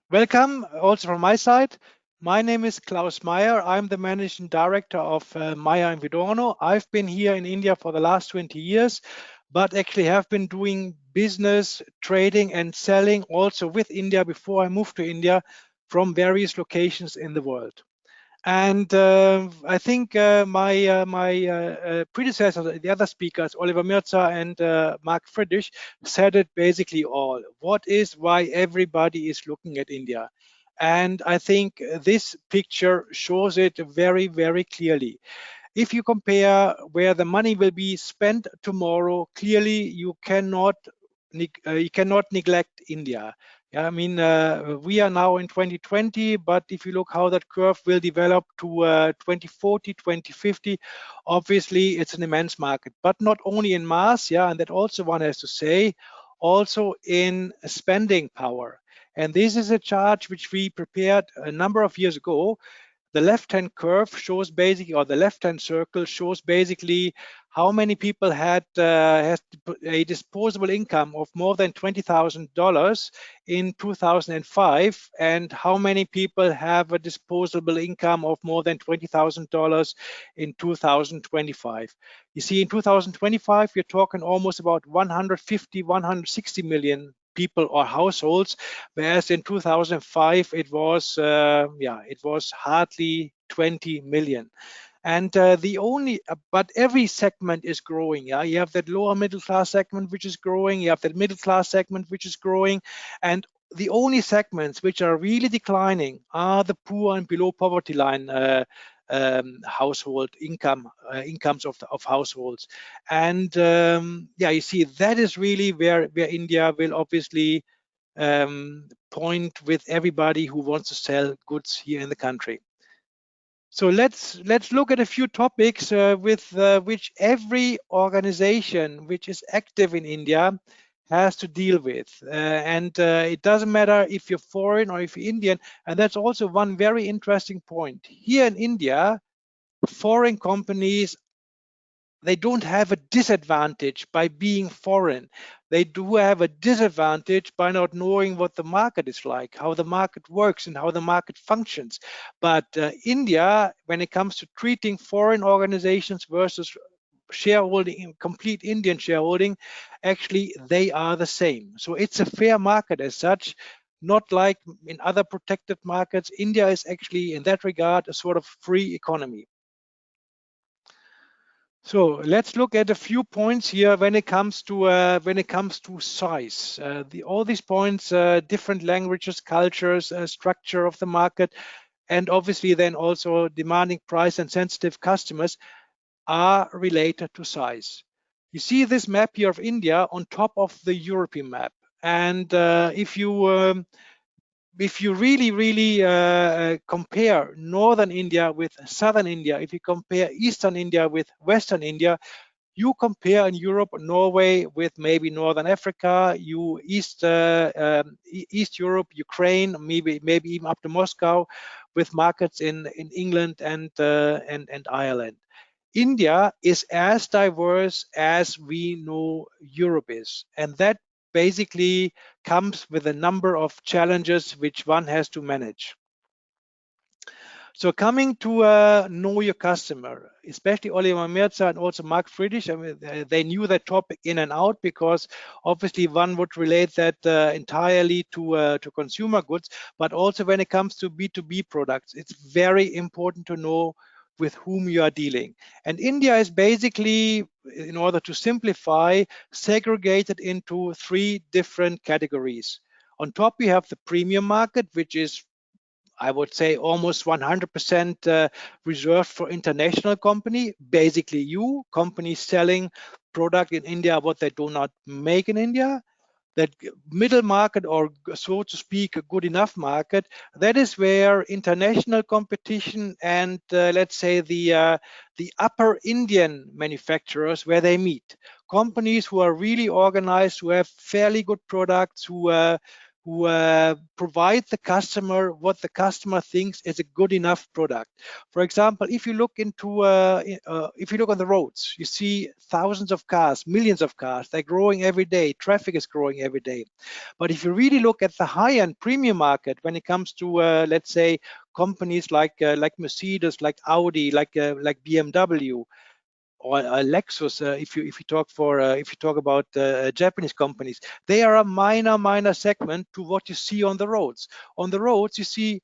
Welcome also from my side. My name is Klaus Maier. I'm the managing director of Maier+Vidorno. I've been here in India for the last 20 years, but actually have been doing business, trading and selling also with India before I moved to India from various locations in the world. And I think my predecessors, the other speakers, Oliver Mirza and Mark Friedrich, said it basically all. What is why everybody is looking at India? And I think this picture shows it very, very clearly. If you compare where the money will be spent tomorrow, clearly you cannot neglect India. Yeah, I mean, we are now in 2020, but if you look how that curve will develop to 2040, 2050, obviously it's an immense market, but not only in mass, yeah, and that also one has to say, also in spending power. And this is a chart which we prepared a number of years ago. The left-hand curve shows basically, or the left-hand circle shows basically how many people had has a disposable income of more than $20,000 in 2005, and how many people have a disposable income of more than $20,000 in 2025. You see, in 2025, you're talking almost about 150, 160 million people or households, whereas in 2005 it was it was hardly 20 million. And but every segment is growing. Yeah, you have that lower middle class segment which is growing, you have that middle class segment which is growing, and the only segments which are really declining are the poor and below poverty line household incomes of households. And yeah, you see, that is really where India will obviously point with everybody who wants to sell goods here in the country. So let's look at a few topics with which every organization which is active in India has to deal with, and it doesn't matter if you're foreign or if you're Indian. And that's also one very interesting point. Here in India, foreign companies, they don't have a disadvantage by being foreign. They do have a disadvantage by not knowing what the market is like, how the market works and how the market functions. But India, when it comes to treating foreign organizations versus shareholding, complete Indian shareholding, actually they are the same. So it's a fair market as such, not like in other protected markets. India is actually in that regard a sort of free economy. So let's look at a few points here when it comes to size. All these points, different languages, cultures, structure of the market, and obviously then also demanding price and sensitive customers are related to size. You see this map here of India on top of the European map, and if you really compare northern India with southern India, if you compare eastern India with western India, you compare in Europe, Norway with maybe Northern Africa, East Europe, Ukraine, maybe even up to Moscow, with markets in England and Ireland. India is as diverse as we know Europe is, and that basically comes with a number of challenges which one has to manage. So coming to know your customer, especially Oliver Mirza and also Mark Friedrich, I mean, they knew that topic in and out, because obviously one would relate that entirely to consumer goods, but also when it comes to B2B products, it's very important to know with whom you are dealing. And India is basically, in order to simplify, segregated into three different categories. On top, we have the premium market, which is, I would say, almost 100% reserved for international company, basically companies selling product in India what they do not make in India. That middle market, or so to speak, a good enough market, that is where international competition and let's say the upper Indian manufacturers, where they meet. Companies who are really organized, who have fairly good products, who who provide the customer what the customer thinks is a good enough product. For example, if you look into if you look on the roads, you see thousands of cars, millions of cars. They're growing every day. Traffic is growing every day. But if you really look at the high-end premium market, when it comes to let's say companies like Mercedes, like Audi, like BMW, or Lexus, if you talk about Japanese companies, they are a minor segment to what you see on the roads. On the roads, you see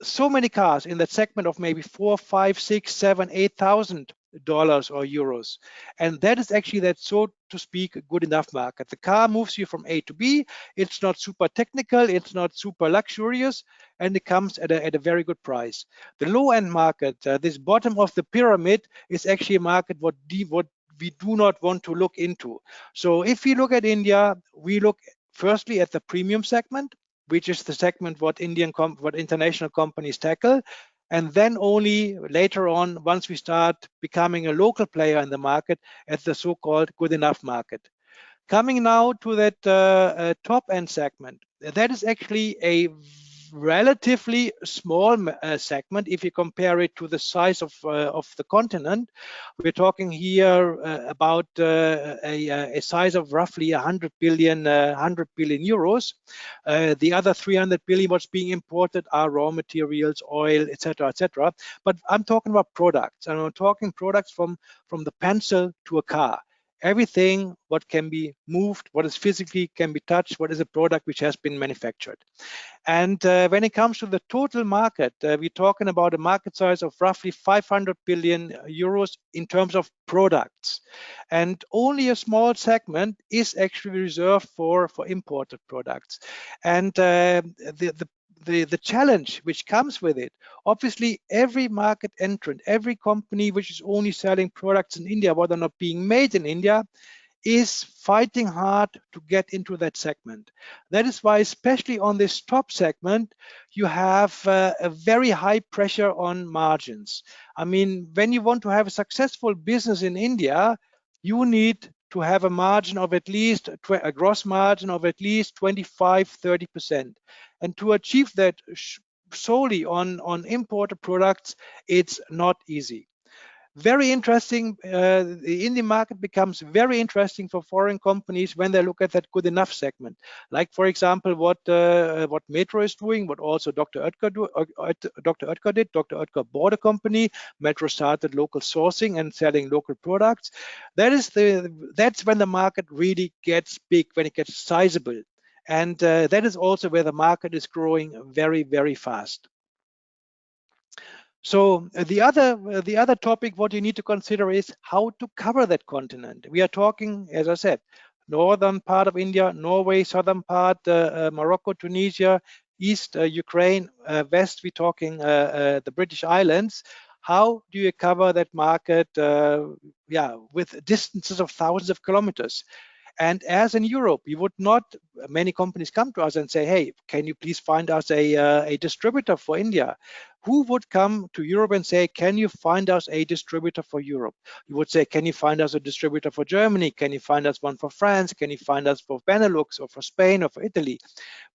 so many cars in that segment of maybe $4, 5, 6, 7, 8,000 dollars or euros, and that is actually that, so to speak, a good enough market. The car moves you from A to B. It's not super technical, it's not super luxurious, and it comes at a very good price. The low-end market, this bottom of the pyramid, is actually a market what we do not want to look into. So if we look at India, we look firstly at the premium segment, which is the segment what international companies tackle. And then only later on, once we start becoming a local player in the market, at the so-called good enough market. Coming now to that top end segment, that is actually a relatively small segment if you compare it to the size of the continent. We're talking here about a size of roughly 100 billion euros. The other 300 billion what's being imported are raw materials, oil, etc., etc. But I'm talking about products, and I'm talking products from the pencil to a car. Everything what can be moved, what is physically can be touched, what is a product which has been manufactured. And when it comes to the total market, we're talking about a market size of roughly 500 billion euros in terms of products. And only a small segment is actually reserved for imported products. And the challenge which comes with it, obviously every market entrant, every company which is only selling products in India what are not being made in India, is fighting hard to get into that segment. That is why, especially on this top segment, you have a very high pressure on margins. I mean, when you want to have a successful business in India, you need to have a margin of at least a gross margin of at least 25-30%. And to achieve that solely on imported products, it's not easy. Very interesting. The Indian market becomes very interesting for foreign companies when they look at that good enough segment. Like, for example, what Metro is doing, what also Dr. Oetker did. Dr. Oetker bought a company. Metro started local sourcing and selling local products. That's when the market really gets big, when it gets sizable, and that is also where the market is growing very, very fast. So the other topic what you need to consider is how to cover that continent. We are talking, as I said, northern part of India, Norway, southern part, Morocco, Tunisia, east, Ukraine, west, we're talking the British Islands. How do you cover that market with distances of thousands of kilometers? And as in Europe, you would not, many companies come to us and say, hey, can you please find us a distributor for India? Who would come to Europe and say, can you find us a distributor for Europe? You would say, can you find us a distributor for Germany? Can you find us one for France? Can you find us for Benelux or for Spain or for Italy?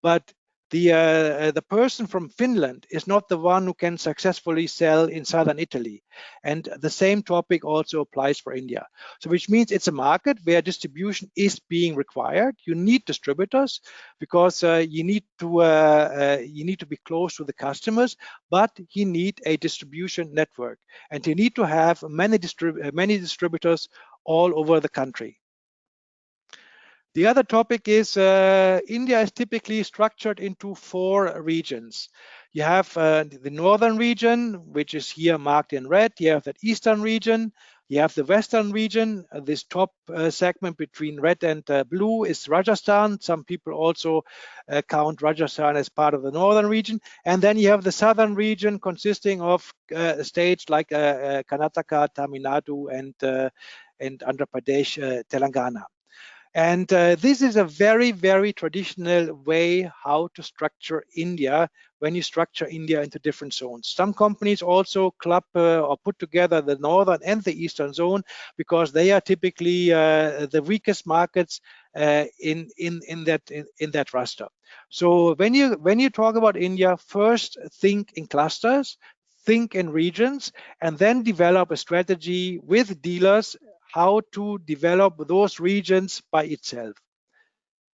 But the person from Finland is not the one who can successfully sell in southern Italy. And the same topic also applies for India. So which means it's a market where distribution is being required. You need distributors because you need to be close to the customers, but you need a distribution network, and you need to have many distributors all over the country. The other topic is India is typically structured into 4 regions. You have the northern region, which is here marked in red. You have that eastern region. You have the western region. This top segment between red and blue is Rajasthan. Some people also count Rajasthan as part of the northern region. And then you have the southern region consisting of states like Karnataka, Tamil Nadu, and Andhra Pradesh, Telangana. And this is a very, very traditional way how to structure India when you structure India into different zones. Some companies also club or put together the northern and the eastern zone because they are typically the weakest markets in that raster. So when you talk about India, first think in clusters, think in regions, and then develop a strategy with dealers how to develop those regions by itself.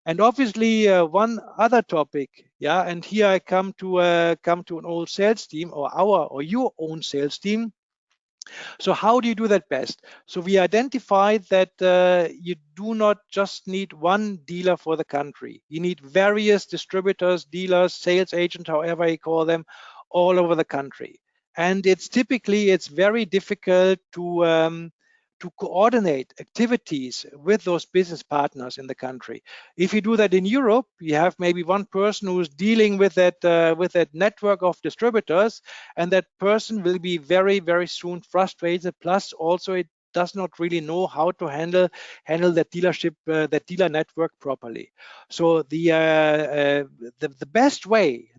And obviously, one other topic, yeah, and here I come to an old sales team or your own sales team. So how do you do that best? So we identified that you do not just need one dealer for the country. You need various distributors, dealers, sales agents, however you call them, all over the country. And it's very difficult to coordinate activities with those business partners in the country. If you do that in Europe, you have maybe one person who's dealing with that network of distributors, and that person will be very, very soon frustrated. Plus, also it does not really know how to handle that dealership, that dealer network properly. So the best way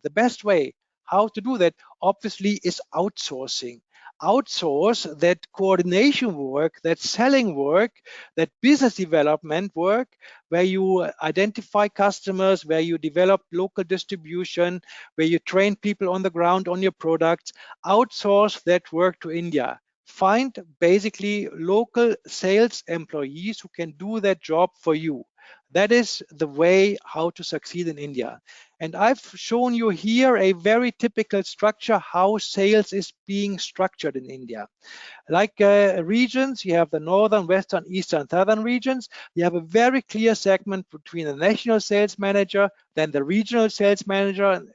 how to do that obviously is outsourcing. Outsource that coordination work, that selling work, that business development work, where you identify customers, where you develop local distribution, where you train people on the ground on your products. Outsource that work to India. Find basically local sales employees who can do that job for you. That is the way how to succeed in India. And I've shown you here a very typical structure how sales is being structured in India. Like regions, you have the northern, western, eastern, southern regions. You have a very clear segment between the national sales manager, then the regional sales manager,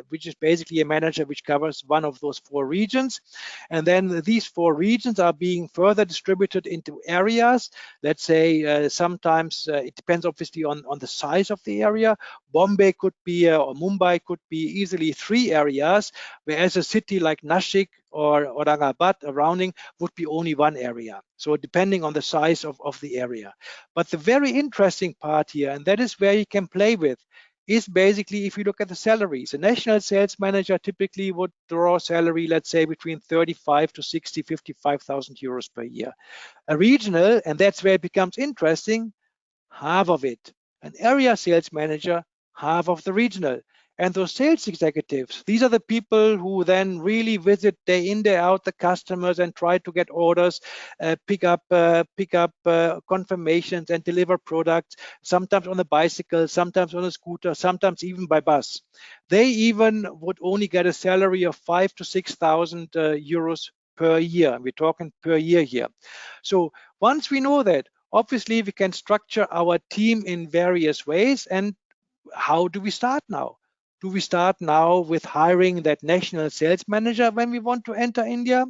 which is basically a manager which covers one of those four regions. And then these four regions are being further distributed into areas. Let's say sometimes it depends obviously on the size of the area. Bombay could be or Mumbai could be easily 3 areas, whereas a city like Nashik or Aurangabad surrounding would be only 1 area. So depending on the size of the area. But the very interesting part here, and that is where you can play with, is basically if you look at the salaries. A national sales manager typically would draw salary, let's say between 35 to 60, 55,000 euros per year. A regional, and that's where it becomes interesting, half of it. An area sales manager, half of the regional. And those sales executives, these are the people who then really visit day in, day out the customers and try to get orders, pick up confirmations and deliver products, sometimes on a bicycle, sometimes on a scooter, sometimes even by bus. They even would only get a salary of 5,000 to 6,000 euros per year. We're talking per year here. So once we know that, obviously we can structure our team in various ways. And how do we start now? Do we start now with hiring that national sales manager when we want to enter India?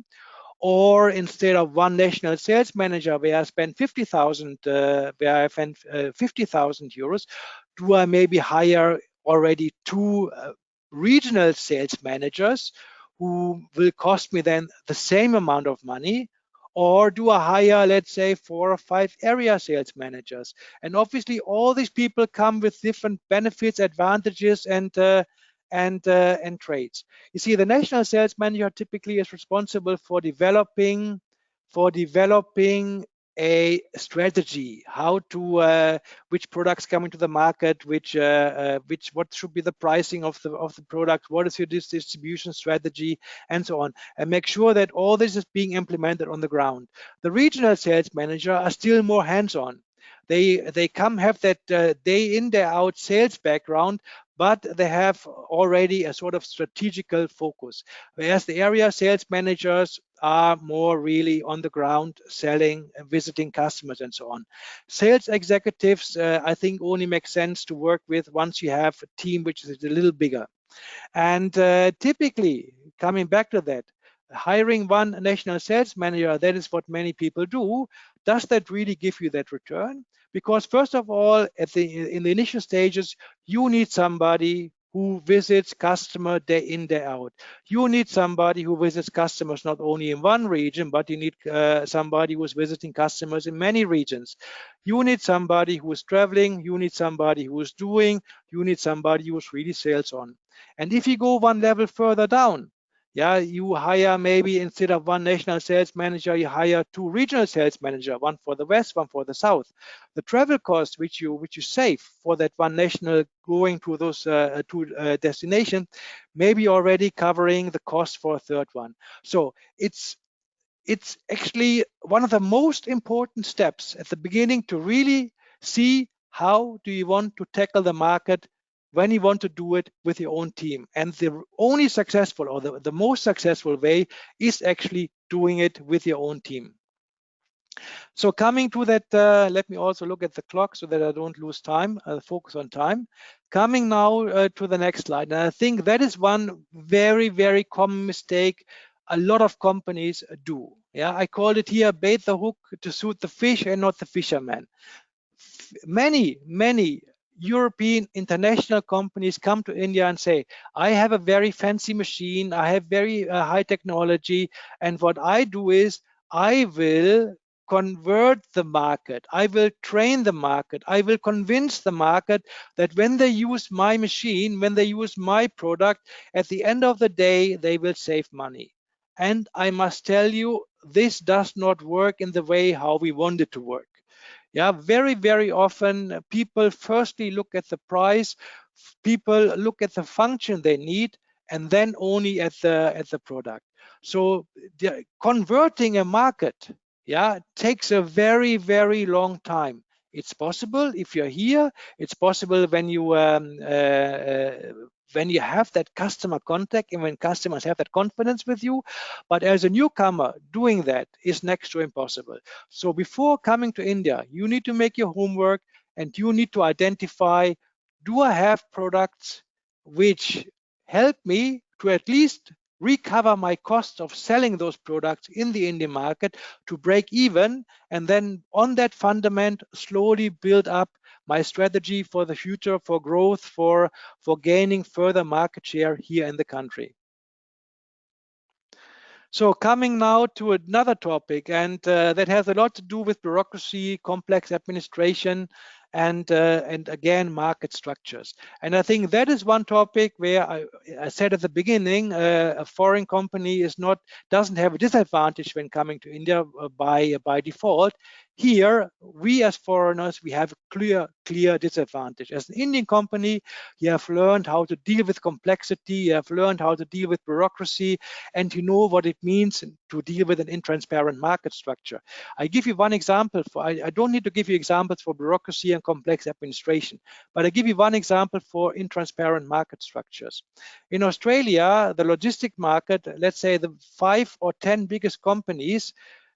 Or instead of one national sales manager where I spend 50,000, where I spend 50,000 euros, do I maybe hire already 2 regional sales managers who will cost me then the same amount of money? Or do I hire, let's say, 4 or 5 area sales managers? And obviously, all these people come with different benefits, advantages, and traits. You see, the national sales manager typically is responsible for developing a strategy, how to which products come into the market, what should be the pricing of the product, what is your distribution strategy, and so on, and make sure that all this is being implemented on the ground. The regional sales manager are still more hands-on. They have that day in, day out sales background, but they have already a sort of strategical focus, whereas the area sales managers are more really on the ground selling, visiting customers, and so on. Sales executives, I think, only make sense to work with once you have a team which is a little bigger. And typically, coming back to that, hiring one national sales manager, that is what many people do. Does that really give you that return? Because first of all, in the initial stages, you need somebody who visits customer day in, day out. You need somebody who visits customers not only in one region, but you need somebody who's visiting customers in many regions. You need somebody who is traveling, you need somebody who is doing, you need somebody who's really sales on. And if you go one level further down, yeah, you hire maybe instead of one national sales manager, you hire two regional sales manager, one for the west, one for the south. The travel cost which you save for that one national going to those two destinations, maybe already covering the cost for a third one. So it's actually one of the most important steps at the beginning to really see how do you want to tackle the market when you want to do it with your own team. And the only successful or the most successful way is actually doing it with your own team. So coming to that, let me also look at the clock so that I don't lose time, focus on time. Coming now to the next slide. And I think that is one very, very common mistake a lot of companies do. Yeah, I called it here, bait the hook to suit the fish and not the fisherman. Many European international companies come to India and say, I have a very fancy machine, I have very high technology, and what I do is I will convert the market, I will train the market, I will convince the market that when they use my machine, when they use my product, at the end of the day, they will save money. And I must tell you, this does not work in the way how we want it to work. Yeah, very often people firstly look at the price, people look at the function they need, and then only at the product. So converting a market, yeah, takes a very long time. It's possible if you're here. It's possible when you have that customer contact and when customers have that confidence with you. But as a newcomer, doing that is next to impossible. So before coming to India, you need to make your homework and you need to identify, do I have products which help me to at least recover my costs of selling those products in the Indian market to break even, and then on that fundament slowly build up my strategy for the future, for growth, for gaining further market share here in the country. So coming now to another topic, and that has a lot to do with bureaucracy, complex administration, and again market structures. And I think that is one topic where I said at the beginning, a foreign company doesn't have a disadvantage when coming to India by default. Here, we as foreigners, we have a clear disadvantage. As an Indian company, you have learned how to deal with complexity, you have learned how to deal with bureaucracy, and you know what it means to deal with an intransparent market structure. I give you one example. I don't need to give you examples for bureaucracy and complex administration, but I give you one example for intransparent market structures. In Australia, the logistic market, let's say the 5 or 10 biggest companies,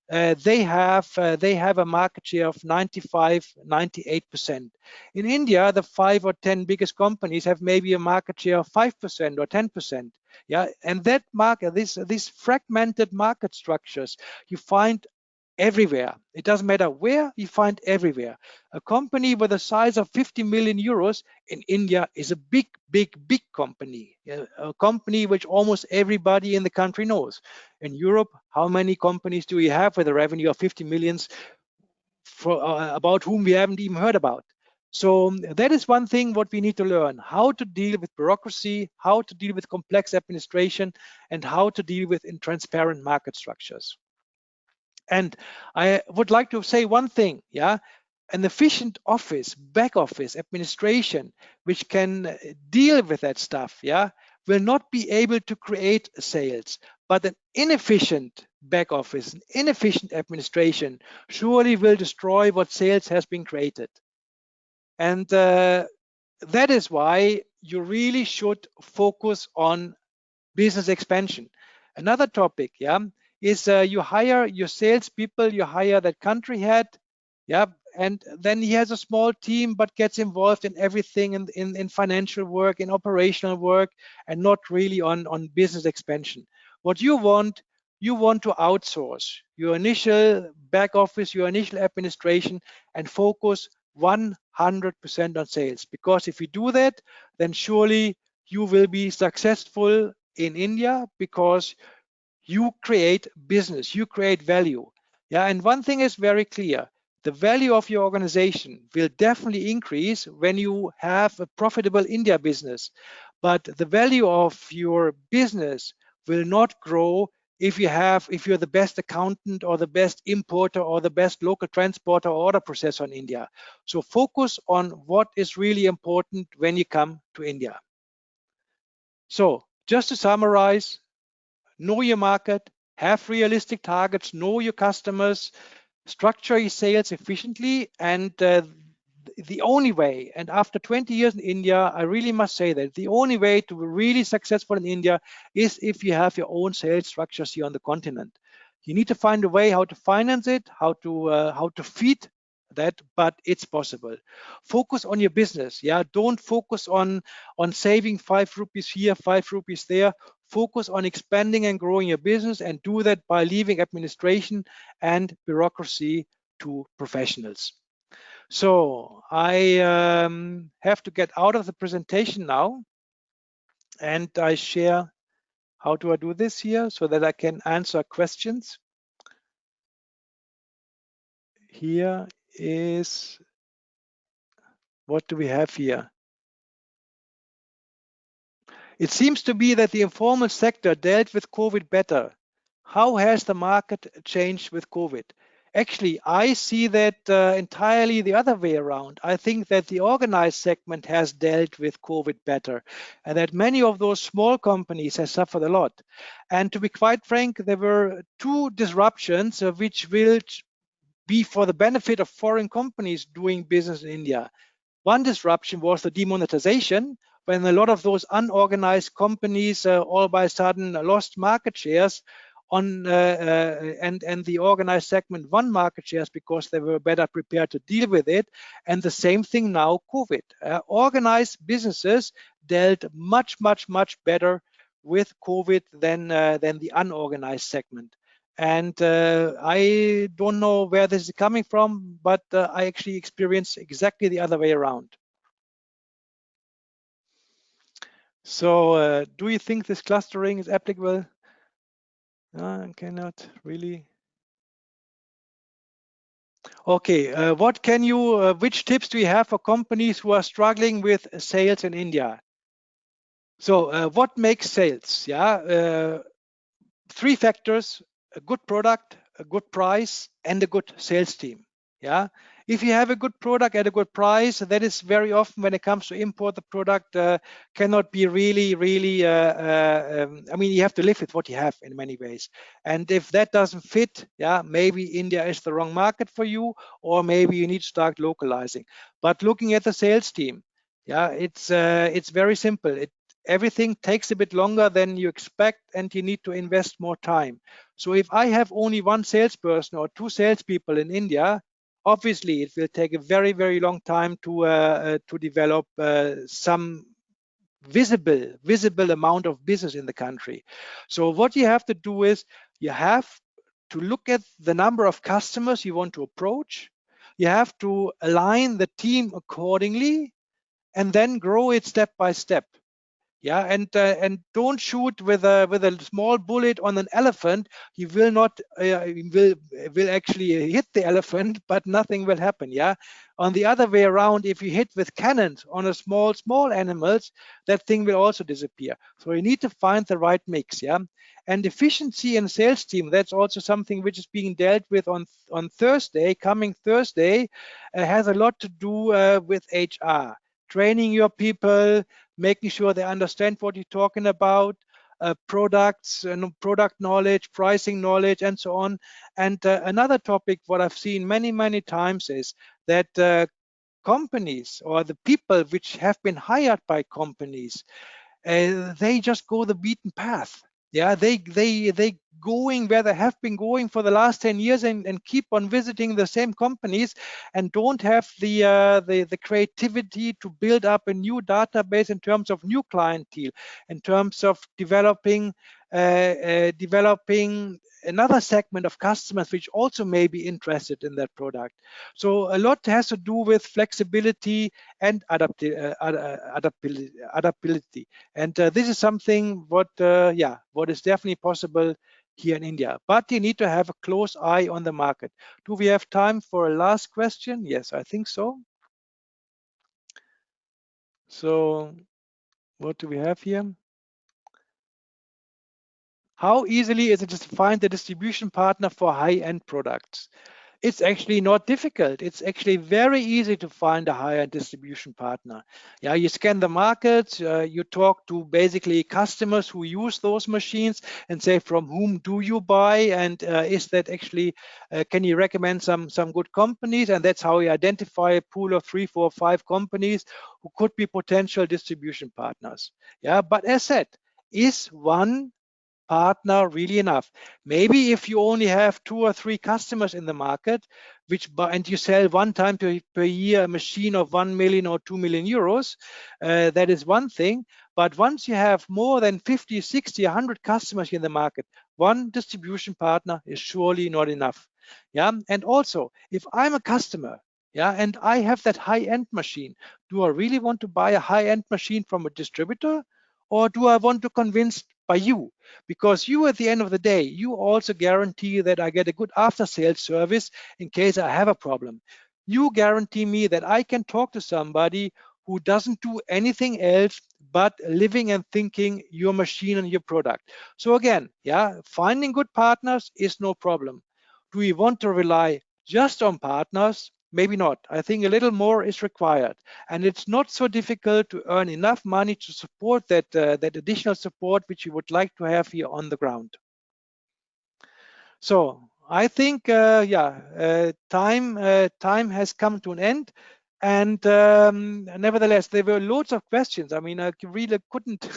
they have a market share of 95–98%. In India, the 5 or 10 biggest companies have maybe a market share of 5% or 10%. Yeah, and that market, these fragmented market structures, you find everywhere. It doesn't matter where, you find everywhere. A company with a size of 50 million euros in India is a big company, a company which almost everybody in the country knows. In Europe, how many companies do we have with a revenue of 50 millions about whom we haven't even heard about? So that is one thing what we need to learn, how to deal with bureaucracy, how to deal with complex administration, and how to deal with intransparent market structures. And I would like to say one thing, yeah, an efficient office, back office administration, which can deal with that stuff, yeah, will not be able to create sales. But an inefficient back office, an inefficient administration surely will destroy what sales has been created. And that is why you really should focus on business expansion. Another topic, yeah, is you hire your salespeople, you hire that country head, yeah, and then he has a small team but gets involved in everything in financial work, in operational work, and not really on business expansion. What you want to outsource your initial back office, your initial administration, and focus 100% on sales. Because if you do that, then surely you will be successful in India because you create business, you create value. Yeah, and one thing is very clear. The value of your organization will definitely increase when you have a profitable India business. But the value of your business will not grow if you're the best accountant or the best importer or the best local transporter or order processor in India. So focus on what is really important when you come to India. So just to summarize, know your market, have realistic targets, know your customers, structure your sales efficiently, and the only way, and after 20 years in India, I really must say that the only way to be really successful in India is if you have your own sales structures here on the continent. You need to find a way how to finance it, how to feed that, but it's possible. Focus on your business. Yeah, don't focus on saving 5 rupees here, 5 rupees there. Focus on expanding and growing your business, and do that by leaving administration and bureaucracy to professionals. So I have to get out of the presentation now, and I share. How do I do this here so that I can answer questions? Here is, what do we have here? It seems to be that the informal sector dealt with COVID better. How has the market changed with COVID? Actually, I see that entirely the other way around. I think that the organized segment has dealt with COVID better, and that many of those small companies have suffered a lot. And to be quite frank, there were two disruptions which will be for the benefit of foreign companies doing business in India. One disruption was the demonetization, when a lot of those unorganized companies all by a sudden lost market shares on and the organized segment won market shares because they were better prepared to deal with it. And the same thing now, COVID. Organized businesses dealt much better with COVID than the unorganized segment. And I don't know where this is coming from, but I actually experience exactly the other way around. So do you think this clustering is applicable? I cannot really. Okay, which tips do you have for companies who are struggling with sales in India? So what makes sales? Yeah, 3 factors: a good product, a good price, and a good sales team. Yeah, if you have a good product at a good price, that is very often when it comes to import, the product cannot be really I mean, you have to live with what you have in many ways. And if that doesn't fit, yeah, maybe India is the wrong market for you, or maybe you need to start localizing. But looking at the sales team, yeah, it's very simple. Everything takes a bit longer than you expect, and you need to invest more time. So if I have only 1 salesperson or 2 salespeople in India, obviously it will take a very long time to develop some visible amount of business in the country. So what you have to do is you have to look at the number of customers you want to approach. You have to align the team accordingly, and then grow it step by step. Yeah, and don't shoot with a small bullet on an elephant. You will not will actually hit the elephant, but nothing will happen. Yeah, on the other way around, if you hit with cannons on a small animals, that thing will also disappear. So you need to find the right mix. Yeah, and efficiency in sales team, that's also something which is being dealt with on Thursday, coming Thursday, has a lot to do with HR, training your people, making sure they understand what you're talking about, products and product knowledge, pricing knowledge, and so on. And another topic, what I've seen many times, is that companies, or the people which have been hired by companies, they just go the beaten path. Yeah, they going where they have been going for the last 10 years, and keep on visiting the same companies, and don't have the creativity to build up a new database in terms of new clientele, in terms of developing another segment of customers which also may be interested in that product. So a lot has to do with flexibility and adaptability. And this is something what is definitely possible here in India. But you need to have a close eye on the market. Do we have time for a last question? Yes, I think so. So what do we have here? How easily is it to find a distribution partner for high-end products? It's actually not difficult. It's actually very easy to find a high-end distribution partner. Yeah, you scan the market, you talk to basically customers who use those machines and say, from whom do you buy, and is that actually, can you recommend some good companies? And that's how you identify a pool of 3, 4, 5 companies who could be potential distribution partners. Yeah, but as said, is one partner really enough? Maybe if you only have 2 or 3 customers in the market, and you sell one time per year a machine of 1 million or 2 million euros, that is one thing. But once you have more than 50, 60, 100 customers in the market, one distribution partner is surely not enough. Yeah, and also if I'm a customer, yeah, and I have that high-end machine, do I really want to buy a high-end machine from a distributor, or do I want to convince by you? Because you, at the end of the day, you also guarantee that I get a good after-sales service in case I have a problem. You guarantee me that I can talk to somebody who doesn't do anything else but living and thinking your machine and your product. So again, yeah, finding good partners is no problem. Do we want to rely just on partners? Maybe not. I think a little more is required, and it's not so difficult to earn enough money to support that additional support which you would like to have here on the ground. So I think time has come to an end. And nevertheless, there were loads of questions. I mean, I really couldn't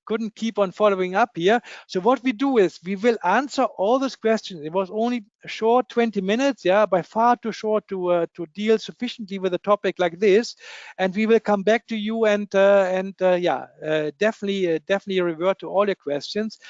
couldn't keep on following up here. So what we do is we will answer all those questions. It was only a short 20 minutes, yeah, by far too short to deal sufficiently with a topic like this. And we will come back to you and definitely revert to all your questions.